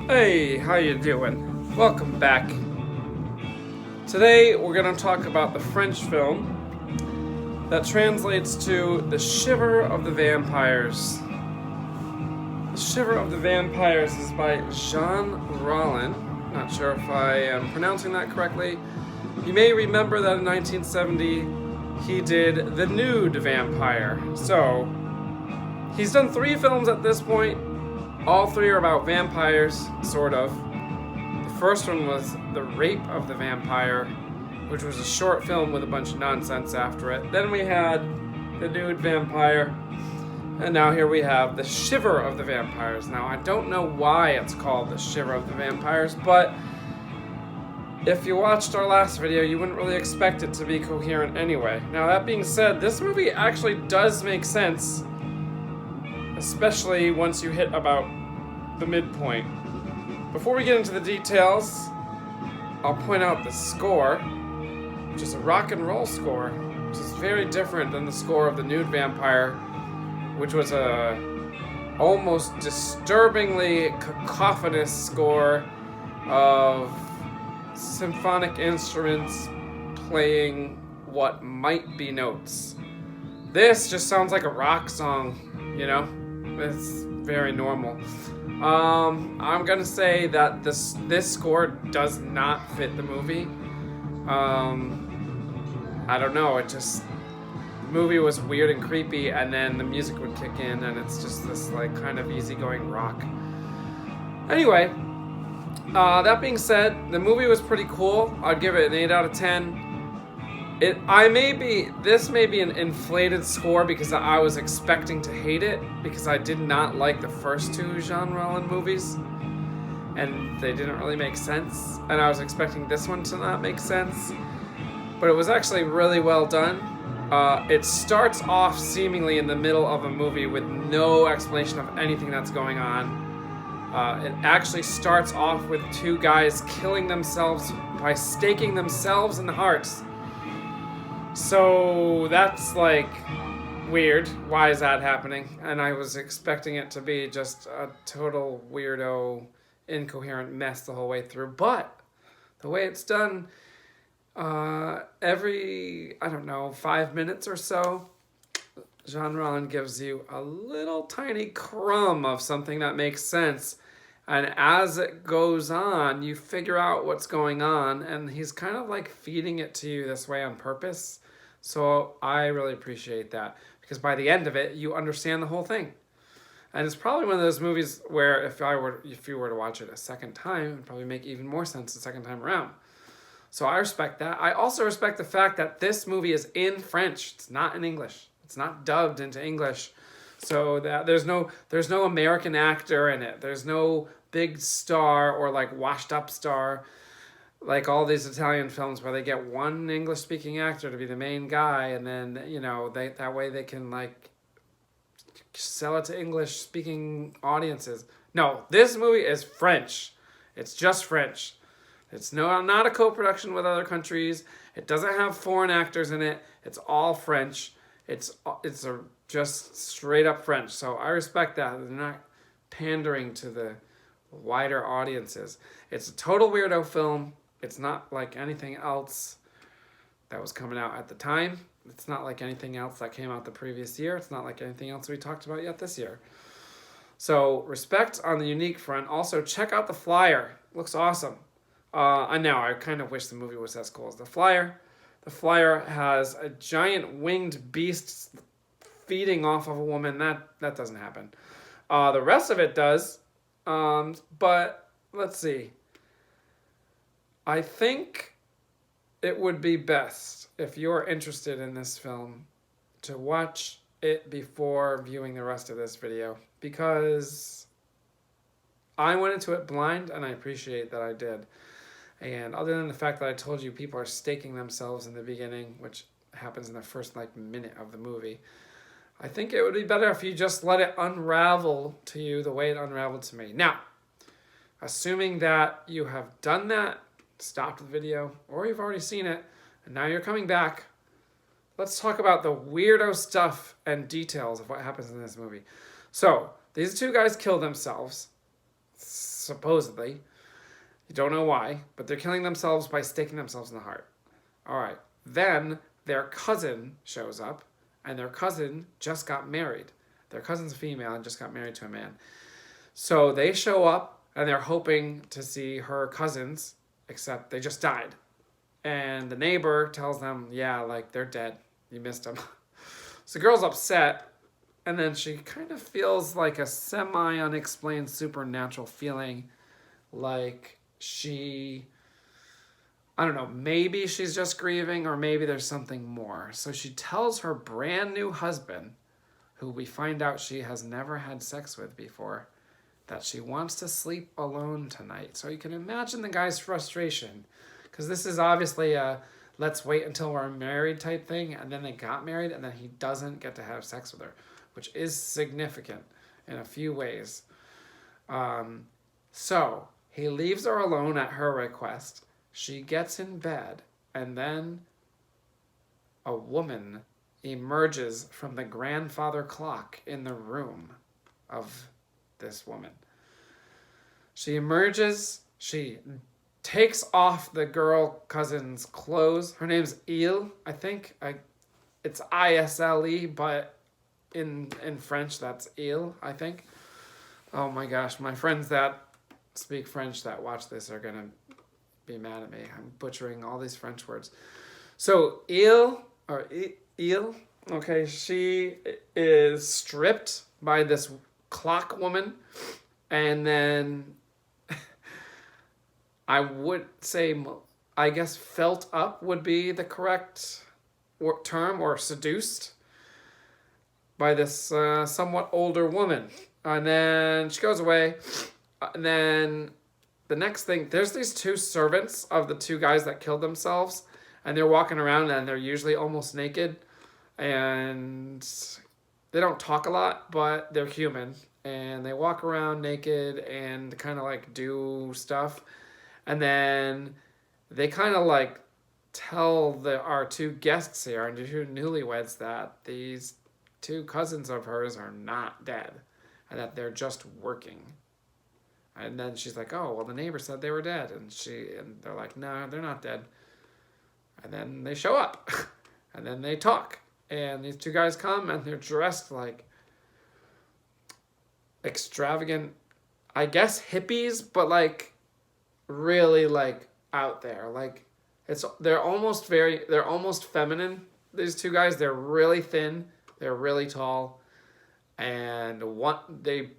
Hey, how you doing? Welcome back. Today we're going to talk about the French film that translates to The Shiver of the Vampires. The Shiver of the Vampires is by Jean Rollin. Not sure if I am pronouncing that correctly. You may remember that in 1970 he did The Nude Vampire. So, he's done 3 films at this point. All 3 are about vampires, sort of. The first one was The Rape of the Vampire, which was a short film with a bunch of nonsense after it. Then we had The Nude Vampire, and now here we have The Shiver of the Vampires. Now, I don't know why it's called The Shiver of the Vampires, but if you watched our last video, you wouldn't really expect it to be coherent anyway. Now, that being said, this movie actually does make sense, especially once you hit about the midpoint. Before we get into the details, I'll point out the score, which is a rock and roll score, which is very different than the score of The Nude Vampire, which was a almost disturbingly cacophonous score of symphonic instruments playing what might be notes. This just sounds like a rock song, you know? It's very normal. I'm gonna say that this score does not fit the movie. I don't know, the movie was weird and creepy, and then the music would kick in, and it's just this like kind of easygoing rock. Anyway, that being said, the movie was pretty cool. I'd give it an 8 out of 10. This may be an inflated score because I was expecting to hate it because I did not like the first 2 Jean Rollin movies and they didn't really make sense, and I was expecting this one to not make sense, but it was actually really well done. It starts off seemingly in the middle of a movie with no explanation of anything that's going on. It actually starts off with 2 guys killing themselves by staking themselves in the hearts. So that's like weird. Why is that happening? And I was expecting it to be just a total weirdo, incoherent mess the whole way through. But the way it's done, every, 5 minutes or so, Jean Rollin gives you a little tiny crumb of something that makes sense. And as it goes on, you figure out what's going on, and he's kind of like feeding it to you this way on purpose. So I really appreciate that, because by the end of it, you understand the whole thing. And it's probably one of those movies where if you were to watch it a second time, it would probably make even more sense the second time around. So I respect that. I also respect the fact that this movie is in French. It's not in English. It's not dubbed into English. So that there's no American actor in it. There's no big star or like washed up star like all these Italian films where they get one English speaking actor to be the main guy, and then that way they can like sell it to English speaking audiences. No, this movie is French. It's just French. It's not a co-production with other countries. It doesn't have foreign actors in it. It's all French. It's just straight up French. So I respect that. They're not pandering to the wider audiences. It's a total weirdo film. It's not like anything else that was coming out at the time. It's not like anything else that came out the previous year. It's not like anything else we talked about yet this year. So respect on the unique front. Also, check out the flyer. Looks awesome. I know, I kind of wish the movie was as cool as the flyer. The flyer has a giant winged beast feeding off of a woman. That doesn't happen. The rest of it does. But let's see. I think it would be best, if you're interested in this film, to watch it before viewing the rest of this video, because I went into it blind, and I appreciate that I did. And other than the fact that I told you people are staking themselves in the beginning, which happens in the first minute of the movie, I think it would be better if you just let it unravel to you the way it unraveled to me. Now, assuming that you have done that, stopped the video, or you've already seen it, and now you're coming back, let's talk about the weirdo stuff and details of what happens in this movie. So, these 2 guys kill themselves. supposedly. You don't know why, but they're killing themselves by sticking themselves in the heart. All right. Then their cousin shows up, and their cousin just got married. Their cousin's a female and just got married to a man. So they show up, and they're hoping to see her cousins, except they just died. And the neighbor tells them, yeah, like, they're dead. You missed them. So the girl's upset, and then she kind of feels like a semi-unexplained supernatural feeling, like I don't know, maybe she's just grieving, or maybe there's something more. So she tells her brand new husband, who we find out she has never had sex with before, that she wants to sleep alone tonight. So you can imagine the guy's frustration, because this is obviously a let's wait until we're married type thing, and then they got married, and then he doesn't get to have sex with her, which is significant in a few ways. So he leaves her alone at her request. She gets in bed, and then a woman emerges from the grandfather clock in the room of this woman. She emerges, she takes off the girl cousin's clothes. Her name's Ile, I think. It's Isle, but in French that's Ile, I think. Oh my gosh, my friends that speak French that watch this are gonna be mad at me. I'm butchering all these French words. So Ile, okay, she is stripped by this clock woman, and then I would say, I guess felt up would be the correct term, or seduced by this somewhat older woman. And then she goes away. And then the next thing, there's these two servants of the two guys that killed themselves. And they're walking around, and they're usually almost naked. And they don't talk a lot, but they're human. And they walk around naked and kind of like do stuff. And then they kind of like tell our two guests here, our two newlyweds, that these two cousins of hers are not dead, and that they're just working. And then she's like, oh, well, the neighbor said they were dead. And they're like, no, they're not dead. And then they show up, and then they talk. And these two guys come, and they're dressed like extravagant, I guess hippies, but like really like out there. Like they're almost feminine. These two guys, they're really thin, they're really tall, and they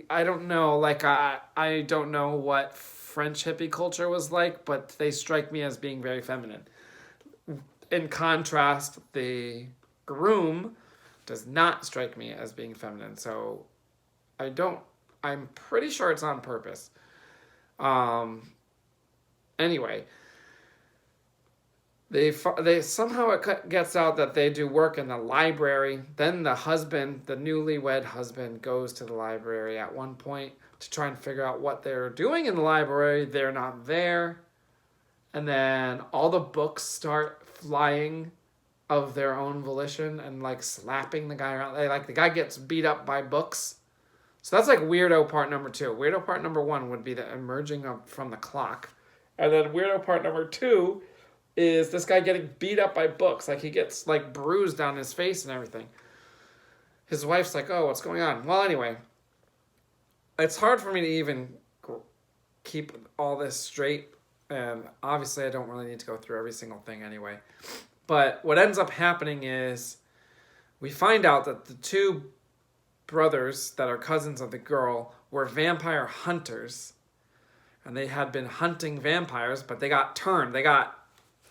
I don't know, like I don't know what French hippie culture was like, but they strike me as being very feminine. In contrast, the groom does not strike me as being feminine. So I'm pretty sure it's on purpose. Anyway, they somehow it gets out that they do work in the library. Then the newlywed husband, goes to the library at one point to try and figure out what they're doing in the library. They're not there. And then all the books start flying of their own volition and like slapping the guy around. Like the guy gets beat up by books. So that's like weirdo part number 2. Weirdo part number 1 would be the emerging from the clock. And then weirdo part number 2 is this guy getting beat up by books. Like he gets like bruised on his face and everything. His wife's like, oh, what's going on? Well, anyway, it's hard for me to even keep all this straight. And obviously I don't really need to go through every single thing anyway. But what ends up happening is we find out that the two brothers that are cousins of the girl were vampire hunters. And they had been hunting vampires, but they got turned. They got,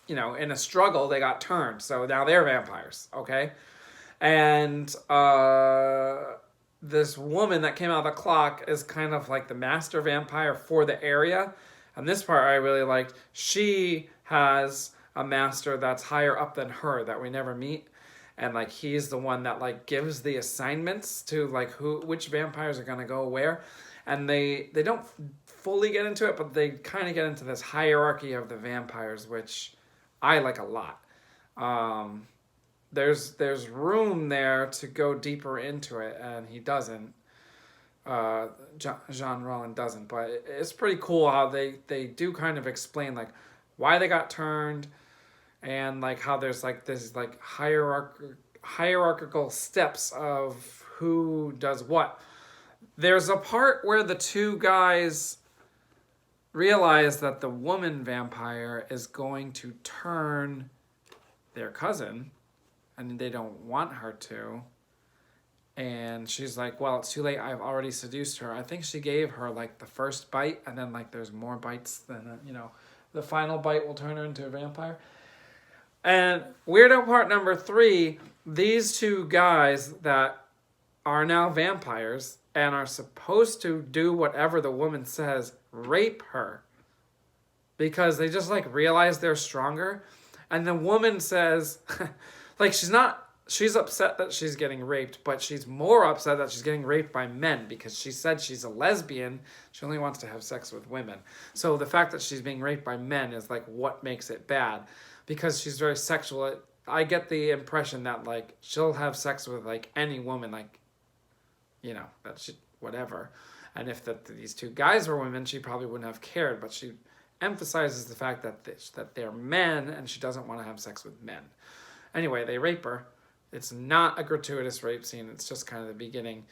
in a struggle, they got turned. So now they're vampires, okay? And this woman that came out of the clock is kind of like the master vampire for the area. And this part I really liked. She has a master that's higher up than her that we never meet. And like he's the one that like gives the assignments to like which vampires are going to go where. And they don't fully get into it, but they kind of get into this hierarchy of the vampires, which I like a lot. There's room there to go deeper into it, and he doesn't. Jean Rollin doesn't, but it's pretty cool how they do kind of explain like why they got turned, and like how there's like this like hierarchical steps of who does what. There's a part where the two guys realize that the woman vampire is going to turn their cousin, and they don't want her to. And she's like, well, it's too late. I've already seduced her. I think she gave her like the first bite, and then like there's more bites than, the final bite will turn her into a vampire. And weirdo part number 3, these two guys that are now vampires and are supposed to do whatever the woman says, rape her. Because they just like realize they're stronger. And the woman says, like she's upset that she's getting raped, but she's more upset that she's getting raped by men because she said she's a lesbian. She only wants to have sex with women. So the fact that she's being raped by men is like what makes it bad, because she's very sexual. I get the impression that like she'll have sex with like any woman, like, that she, whatever. And if these two guys were women, she probably wouldn't have cared, but she emphasizes the fact that they're men and she doesn't want to have sex with men. Anyway, they rape her. It's not a gratuitous rape scene. It's just kind of the beginning.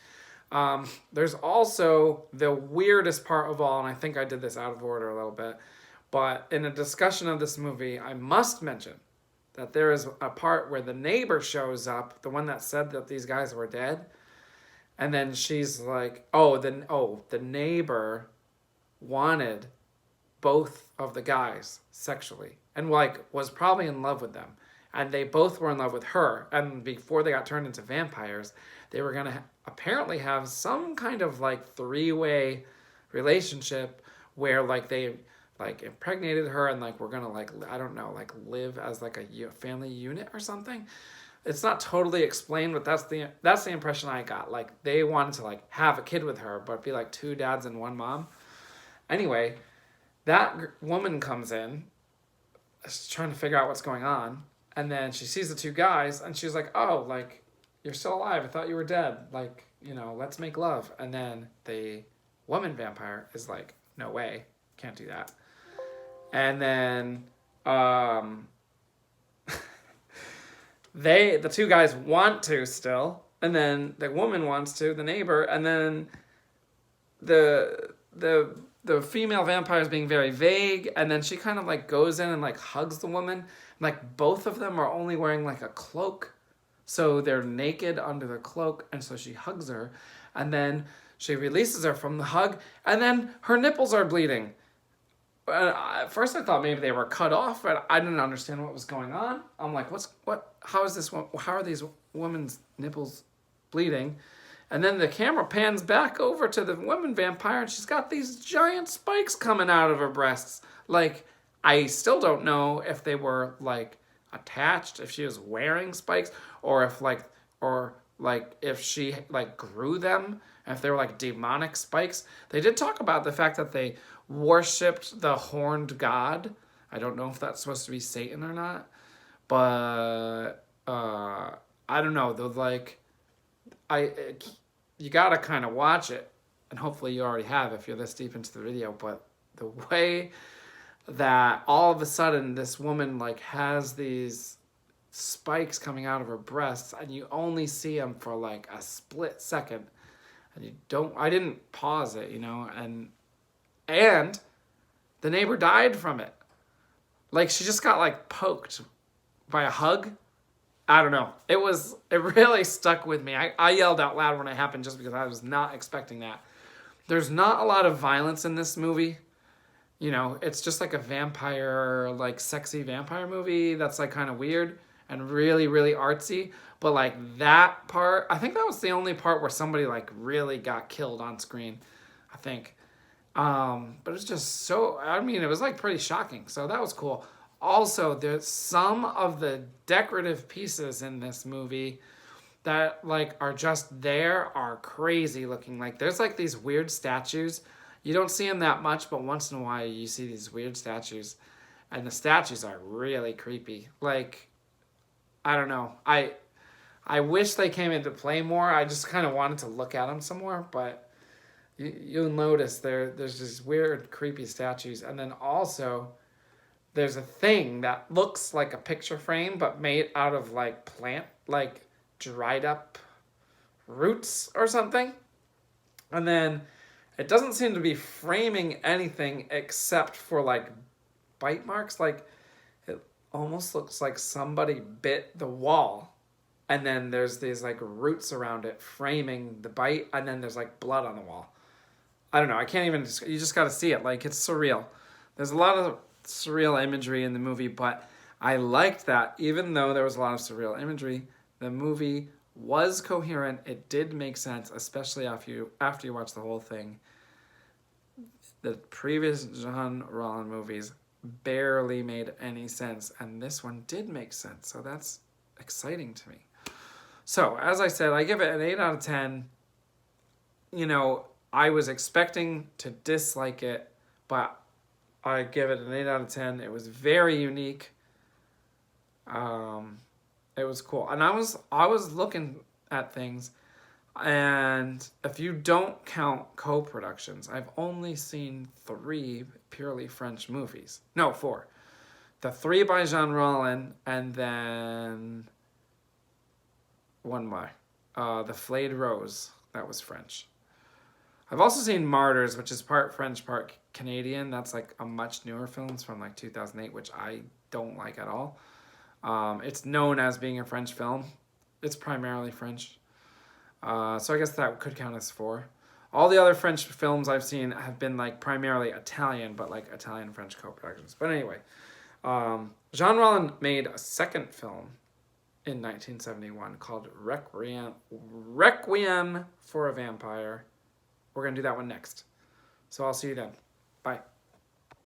There's also the weirdest part of all, and I think I did this out of order a little bit, but in a discussion of this movie, I must mention that there is a part where the neighbor shows up, the one that said that these guys were dead, and then she's like, the neighbor wanted both of the guys sexually and like was probably in love with them. And they both were in love with her. And before they got turned into vampires, they were going to apparently have some kind of like 3-way relationship where like they like impregnated her and like we're going to like, I don't know, like live as like a family unit or something. It's not totally explained, but that's the impression I got. Like they wanted to like have a kid with her, but be like 2 dads and 1 mom. Anyway, that woman comes in, trying to figure out what's going on. And then she sees the 2 guys, and she's like, oh, like, you're still alive. I thought you were dead. Like, let's make love. And then the woman vampire is like, no way. Can't do that. And then the 2 guys want to still. And then the woman wants to, the neighbor. And then the female vampire is being very vague. And then she kind of like goes in and like hugs the woman. Like both of them are only wearing like a cloak, so they're naked under the cloak, and so she hugs her, and then she releases her from the hug, and then her nipples are bleeding. At first I thought maybe they were cut off, but I didn't understand what was going on. I'm like, how are these women's nipples bleeding? And then the camera pans back over to the woman vampire, and she's got these giant spikes coming out of her breasts. Like, I still don't know if they were like attached, if she was wearing spikes, or if she like grew them, and if they were like demonic spikes. They did talk about the fact that they worshipped the horned god. I don't know if that's supposed to be Satan or not, but I don't know. They're like, you gotta kind of watch it, and hopefully you already have if you're this deep into the video. But the way that all of a sudden this woman like has these spikes coming out of her breasts, and you only see them for like a split second, and I didn't pause it, and the neighbor died from it. Like she just got like poked by a hug. I don't know. It really stuck with me. I yelled out loud when it happened just because I was not expecting that. There's not a lot of violence in this movie. It's just like a vampire, like sexy vampire movie that's like kind of weird and really, really artsy. But like that part, I think that was the only part where somebody like really got killed on screen, I think. But it's just it was like pretty shocking. So that was cool. Also, there's some of the decorative pieces in this movie that like are just there are crazy looking. Like there's like these weird statues. You don't see them that much, but once in a while you see these weird statues. And the statues are really creepy. Like, I don't know. I wish they came into play more. I just kind of wanted to look at them some more, but you'll notice there's these weird, creepy statues, and then also there's a thing that looks like a picture frame, but made out of like plant, like dried up roots or something. And then it doesn't seem to be framing anything except for like bite marks. Like it almost looks like somebody bit the wall. And then there's these like roots around it framing the bite. And then there's like blood on the wall. I don't know. I can't even, you just got to see it. Like it's surreal. There's a lot of surreal imagery in the movie, but I liked that even though there was a lot of surreal imagery, the movie was coherent. It did make sense, especially after you watch the whole thing. The previous Jean Rollin movies barely made any sense, and this one did make sense, so that's exciting to me. So, as I said, I give it an 8 out of 10. You know, I was expecting to dislike it, but I give it an 8 out of 10. It was very unique. It was cool. And I was looking at things, and if you don't count co-productions, I've only seen 3 purely French movies. No, 4. The 3 by Jean Rollin, and then one more. The Flayed Rose, that was French. I've also seen Martyrs, which is part French, part Canadian. That's like a much newer film. It's from like 2008, which I don't like at all. It's known as being a French film. It's primarily French. So I guess that could count as 4. All the other French films I've seen have been like primarily Italian, but like Italian-French co-productions. But anyway, Jean Rollin made a second film in 1971 called Requiem for a Vampire. We're going to do that one next. So I'll see you then. Bye.